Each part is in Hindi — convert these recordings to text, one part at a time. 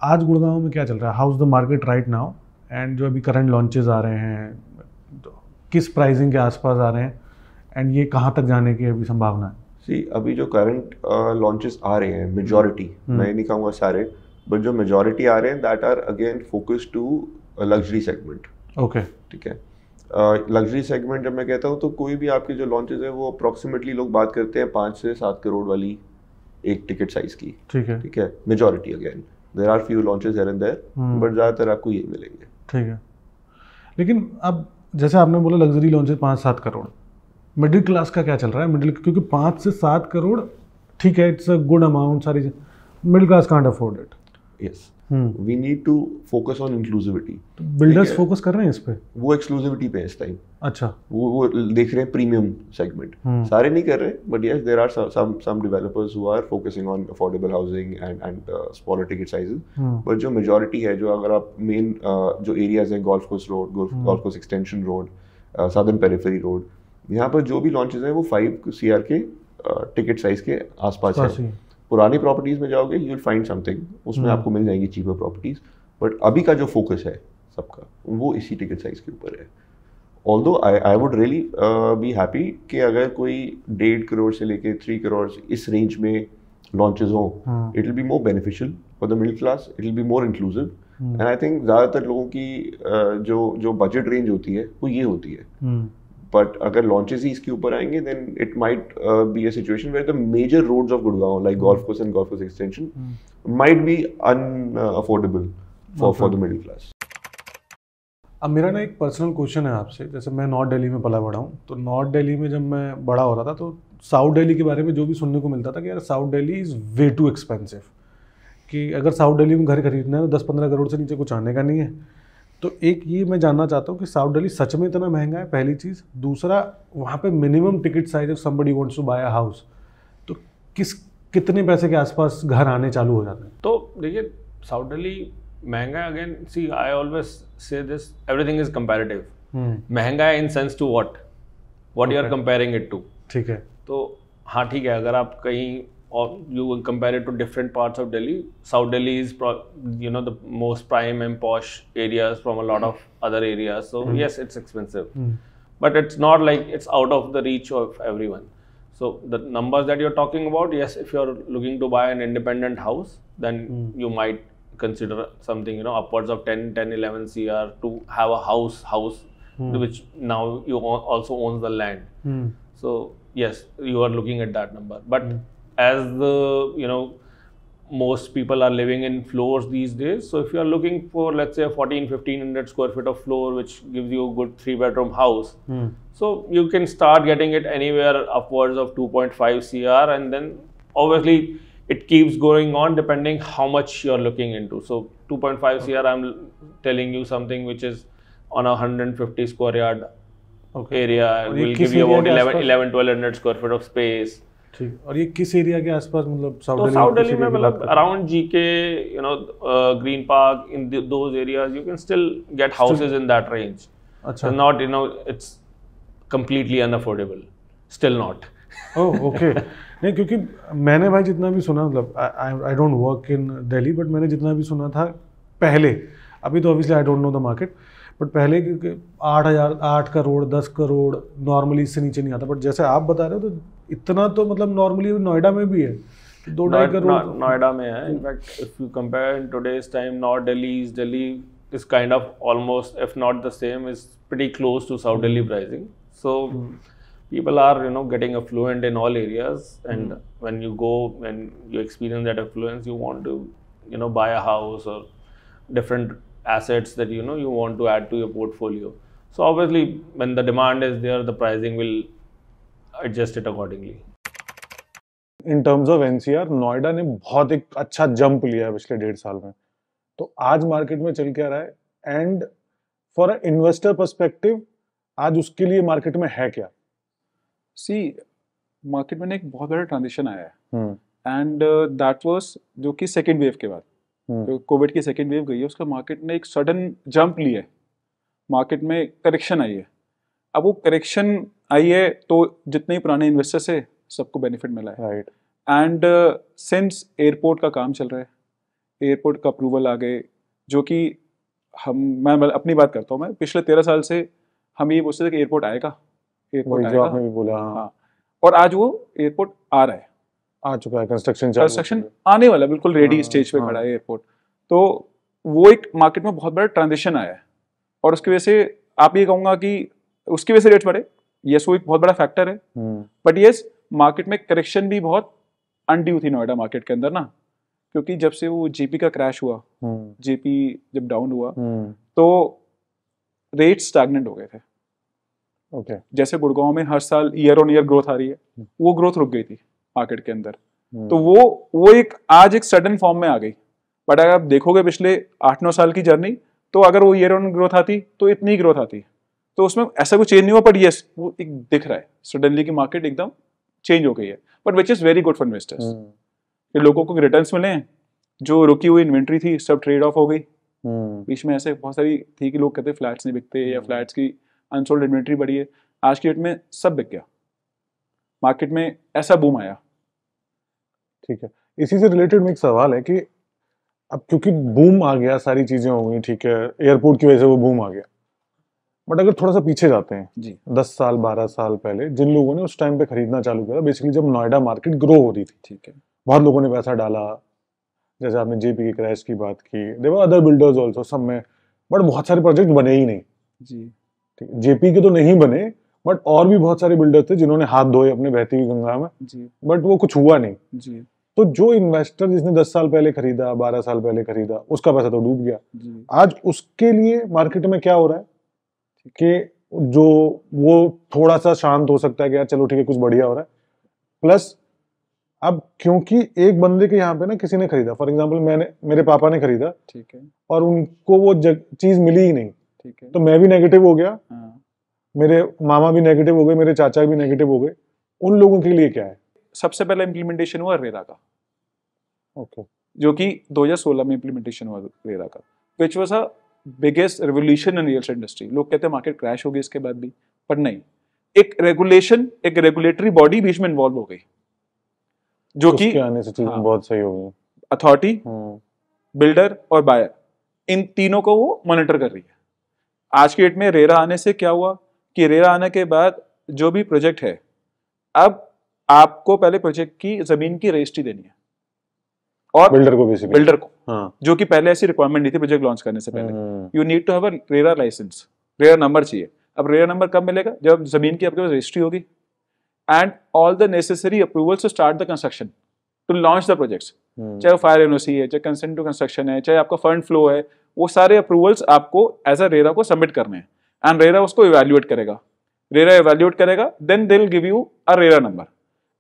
आज गुड़गांव में क्या चल रहा है, how is the market right now, and जो अभी करंट लॉन्चेस आ रहे हैं तो किस प्राइसिंग के आसपास आ रहे हैं, एंड ये कहाँ तक जाने की अभी संभावना है? सी अभी जो करंट लॉन्चेस आ रहे हैं मेजॉरिटी, मैं नहीं कहूँगा सारे, बट जो मेजॉरिटी आ रहे हैं that are again focus to luxury segment. Okay, ठीक है। लग्जरी सेगमेंट जब मैं कहता हूँ तो कोई भी आपके जो लॉन्चेस है वो अप्रॉक्सीमेटली लोग बात करते हैं 5 से 7 करोड़ वाली एक टिकट साइज की। ठीक है, ठीक है, majority again there are few launches here and there, but ज़्यादातर आपको यही मिलेंगे। ठीक है। लेकिन अब जैसे आपने बोला luxury launches 5-7 crore, middle class का क्या चल रहा है? मिडिल, क्योंकि 5 से 7 करोड़ ठीक है, इट्स अ गुड अमाउंट, सारी middle class can't afford it. Yes, we need to focus on inclusivity. तो बिल्डर्स फोकस कर रहे हैं इस पे? वो एक्सक्लूसिविटी पे है इस टाइम। अच्छा, वो देख रहे हैं प्रीमियम सेगमेंट, सारे नहीं कर रहे, but yes there are some developers who are focusing on affordable housing and smaller ticket sizes. But जो मेजॉरिटी है, जो अगर आप मेन जो एरियाज हैं, golf course road, golf course extension road, southern periphery road, यहाँ पर जो भी लॉन्चेस हैं वो 5 CR के टिकट साइज के आसपास है। पुरानी प्रॉपर्टीज में जाओगे यू विल फाइंड समथिंग, उसमें आपको मिल जाएंगी चीपर प्रॉपर्टीज, बट अभी का जो फोकस है सबका वो इसी टिकट साइज के ऊपर है। Although I would really be happy कि अगर कोई 1.5 करोड़ से लेके 3 करोड़ इस रेंज में लॉन्चेस हो, it will be more beneficial for the middle class, it will be more inclusive, and I think ज़्यादातर लोगों की जो बजट रेंज होती है वो ये होती है। बट अगर लॉन्चेस ही इसके ऊपर आएंगे then it might be a situation where the major roads of Gurgaon like golf course and golf course extension might be unaffordable for the middle class. अब मेरा ना एक पर्सनल क्वेश्चन है आपसे, जैसे मैं नॉर्थ दिल्ली में पला बड़ा हूँ, तो नॉर्थ दिल्ली में जब मैं बड़ा हो रहा था तो साउथ दिल्ली के बारे में जो भी सुनने को मिलता था कि यार south Delhi is way too expensive, कि अगर साउथ दिल्ली में घर खरीदना है तो 10-15 करोड़ से नीचे कुछ आने का नहीं है। तो एक ये मैं जानना चाहता हूँ कि साउथ दिल्ली सच में इतना महंगा है, पहली चीज़। दूसरा, वहाँ पे minimum ticket size of somebody wants to buy a house, तो कितने पैसे के आसपास घर आने चालू हो जाते हैं? तो देखिए, साउथ दिल्ली महंगा है। Again see, I always say this, everything is comparative. महंगा है in sense to what you are comparing it to. ठीक है, तो हाँ ठीक है, अगर आप कहीं or you will compare it to different parts of Delhi, South Delhi is the most prime and posh areas from a lot of other areas, so yes, it's expensive, but it's not like it's out of the reach of everyone. So the numbers that you're talking about, yes, if you're looking to buy an independent house, then you might consider something upwards of 10-11 CR to have a house which now you also owns the land. So yes, you are looking at that number, but as the most people are living in floors these days, so if you are looking for, let's say, a 1,400-1,500 square feet of floor which gives you a good 3-bedroom house, so you can start getting it anywhere upwards of 2.5 CR, and then obviously it keeps going on depending how much you are looking into. So 2.5 CR, I'm telling you something which is on a 150 square yard area, will give you about 11-1200 square feet of space. ठीक। और ये किस एरिया के आसपास, मतलब साउथ दिल्ली में, मतलब around GK, green park, in those areas you can still get houses in that range. अच्छा, not it's completely unaffordable, still not. Oh okay. नहीं, क्योंकि मैंने भाई जितना भी सुना, मतलब I don't work in Delhi, but मैंने जितना भी सुना था पहले, अभी तो obviously I don't know the market, but पहले 8 करोड़ 10 करोड़ नॉर्मली इससे नीचे नहीं आता, बट जैसे आप बता रहे हो तो इतना तो मतलब नॉर्मली नोएडा में भी है, 2-2.5 करोड़ नोएडा में है। In fact if you compare in today's time, north Delhi, east Delhi is kind of almost, if not the same, is pretty close to South Delhi pricing. So people are getting affluent in all areas, and when you experience that affluence, you want to buy a house or different assets that you want to add to your portfolio. So obviously when the demand is there, the pricing will adjust it accordingly. In terms of NCR, Noida ने बहुत एक अच्छा जंप लिया है पिछले 1.5 साल में, तो आज मार्केट में चल क्या रहा है, and for a investor perspective आज उसके लिए मार्केट में है क्या? सी, मार्केट में एक बहुत बड़ा ट्रांजिशन आया है, एंड दैट वाज जो कि सेकेंड वेव के बाद, जो कोविड की सेकेंड वेव गई है, उसका मार्केट ने एक सडन जंप लिया है, मार्केट में करेक्शन आई है। अब वो करेक्शन आई है तो जितने ही पुराने इन्वेस्टर्स है सबको बेनिफिट मिला है, राइट। एंड सिंस एयरपोर्ट का काम चल रहा है, एयरपोर्ट का अप्रूवल आ गए, जो कि मैं अपनी बात करता हूँ, मैं पिछले 13 साल से हम ये पूछते थे कि एयरपोर्ट आएगा, एयरपोर्ट वही जो आएगा। आपने भी बोला, हाँ, हाँ, और आज वो एयरपोर्ट आ रहा है, आ चुका है, कंस्ट्रक्शन आने वाला, बिल्कुल रेडी हाँ, स्टेज पे हाँ। खड़ा है एयरपोर्ट। तो वो एक मार्केट में बहुत बड़ा ट्रांजिशन आया है, और उसकी वजह से आप ये कहूँगा कि उसकी वजह से रेट्स बढ़े, यस वो एक बहुत बड़ा फैक्टर है, बट यस मार्केट में करेक्शन भी बहुत अनड्यू थी नोएडा मार्केट के अंदर ना, क्योंकि जब से वो जेपी का क्रैश हुआ, जेपी जब डाउन हुआ तो रेट स्टैग्नेंट हो गए थे। ओके, जैसे गुड़गांव में हर साल ईयर ऑन ईयर ग्रोथ आ रही है, वो ग्रोथ रुक गई थी मार्केट के अंदर। तो वो एक आज एक सडन फॉर्म में आ गई, बट अगर आप देखोगे पिछले 8-9 साल की जर्नी, तो अगर वो ईयर ऑन ग्रोथ आती तो इतनी ग्रोथ आती, तो उसमें ऐसा कुछ चेंज नहीं हुआ, बट यस वो एक दिख रहा है सडनली की मार्केट एकदम चेंज हो गई है, but which is very good for investors कि लोगों को रिटर्न्स मिले हैं, जो रुकी हुई इन्वेंट्री थी सब ट्रेड ऑफ हो गई। बीच में ऐसे बहुत सारी थी कि लोग कहते फ्लैट्स नहीं बिकते या फ्लैट्स की अनसोल्ड इन्वेंट्री बढ़ी है, आज की डेट में सब बिक गया, मार्केट में ऐसा बूम आया। ठीक है, इसी से रिलेटेड में एक सवाल है कि अब क्योंकि बूम आ गया, सारी चीजें हो गई, ठीक है, एयरपोर्ट की वजह से वो बूम आ गया, बट अगर थोड़ा सा पीछे जाते हैं जी 10 साल 12 साल पहले, जिन लोगों ने उस टाइम पे खरीदना चालू किया, बेसिकली जब नोएडा मार्केट ग्रो हो रही थी, ठीक है, बहुत लोगों ने पैसा डाला, जैसे आपने जेपी के क्रैश की बात की, there were other builders also सब में, बट बहुत सारे प्रोजेक्ट बने ही नहीं। जी ठीक है, जेपी के तो नहीं बने, बट और भी बहुत सारे बिल्डर्स थे जिन्होंने हाथ धोए अपने बहती हुई गंगा में, जी बट वो कुछ हुआ नहीं। जी तो जो इन्वेस्टर जिसने 10 साल पहले खरीदा, 12 साल पहले खरीदा, उसका पैसा तो डूब गया। जी आज उसके लिए मार्केट में क्या हो रहा है कि जो वो थोड़ा सा शांत हो सकता है कि यार चलो ठीक है कुछ बढ़िया हो रहा है, प्लस अब क्योंकि एक बंदे के यहाँ पे ना किसी ने खरीदा, फॉर एग्जांपल मेरे पापा ने खरीदा, ठीक है, और उनको वो चीज मिली ही नहीं, ठीक है, तो मैं भी नेगेटिव हो गया, हाँ। मेरे मामा भी नेगेटिव हो गए, मेरे चाचा भी नेगेटिव हो गए। उन लोगों के लिए क्या है? सबसे पहला इम्प्लीमेंटेशन हुआ रेरा का, ओके, जो कि 2016 में इम्प्लीमेंटेशन हुआ रेरा का, which was a biggest revolution in real estate industry. लोग कहते हैं मार्केट क्रैश हो गई इसके बाद भी, पर नहीं, एक रेगुलेशन, एक रेगुलेटरी बॉडी बीच में इन्वॉल्व हो गई, जो कि उसके आने से चीजें हाँ, बहुत सही हो गई। अथॉरिटी, बिल्डर और बायर, इन तीनों को वो मॉनिटर कर रही है। आज की डेट में रेरा आने से क्या हुआ कि रेरा आने के बाद जो भी प्रोजेक्ट है, अब आपको पहले प्रोजेक्ट की जमीन की रजिस्ट्री देनी है, और बिल्डर को बेसिकली, बिल्डर को, हाँ, जो कि पहले ऐसी रिक्वायरमेंट नहीं थी प्रोजेक्ट लॉन्च करने से पहले। You need to have a RERA license, RERA number चाहिए। अब रेरा नंबर कब मिलेगा? जब जमीन की आपके पास रजिस्ट्री होगी, and all the necessary approvals to start the construction, to launch the projects, चाहे वो फायर एनओसी है, चाहे कंसेंट टू कंस्ट्रक्शन है, चाहे आपका फंड फ्लो है, वो सारे अप्रूवल्स आपको एज अ रेरा को सबमिट करने हैं, एंड रेरा उसको इवैल्यूएट करेगा। रेरा इवैल्यूएट करेगा, then they will give you a RERA number,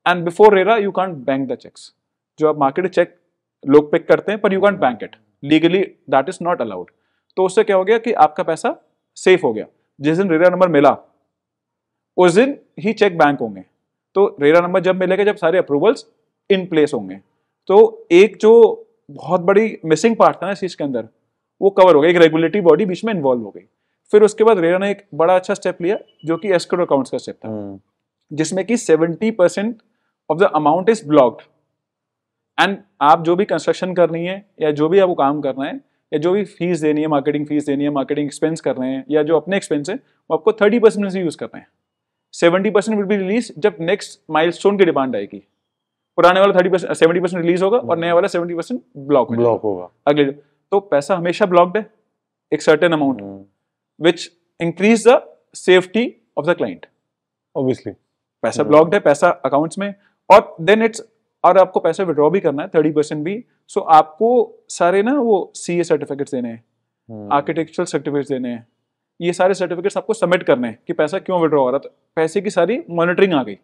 and before RERA you can't bank the cheques. जो आप मार्केट चेक लोग पिक करते हैं, पर you can't bank it legally, that is not allowed. तो उससे क्या हो गया कि आपका पैसा सेफ हो गया। जिस दिन रेरा नंबर मिला उस दिन ही चेक बैंक होंगे। तो रेरा नंबर जब मिलेगा, जब सारे अप्रूवल्स इन प्लेस होंगे। तो एक जो बहुत बड़ी मिसिंग पार्ट था ना इस चीज के अंदर, वो कवर हो गया, एक रेगुलेटरी बॉडी बीच में इन्वॉल्व हो गई। फिर उसके बाद रेरा ने एक बड़ा अच्छा स्टेप लिया, जो कि एस्क्रो अकाउंट्स का स्टेप था, जिसमें कि 70% of the amount is blocked, and आप जो भी कंस्ट्रक्शन करनी है, या जो भी आपको काम करना है, या जो भी फीस देनी है, मार्केटिंग फीस देनी है, मार्केटिंग एक्सपेंस कर रहे हैं, या जो अपने एक्सपेंस है, वो आपको 30% से यूज करना है। 70% विल बी रिलीज जब नेक्स्ट माइलस्टोन की डिमांड आएगी। पुराने वाला 30%, 70% रिलीज होगा, और नया वाला 70% ब्लॉक होगा अगले। तो पैसा हमेशा ब्लॉक्ड है, एक certain amount, which increase the safety of the client. Obviously पैसा ब्लॉक्ड है, पैसा अकाउंट्स में, और देन इट्स, और आपको पैसा विड्रॉ भी करना है 30% भी। सो आपको सारे ना वो CA सर्टिफिकेट्स देने हैं, आर्किटेक्चरल सर्टिफिकेट्स देने हैं, ये सारे सर्टिफिकेट्स आपको सबमिट करने हैं कि पैसा क्यों विड्रॉ हो रहा था। पैसे की सारी मॉनिटरिंग आ गई।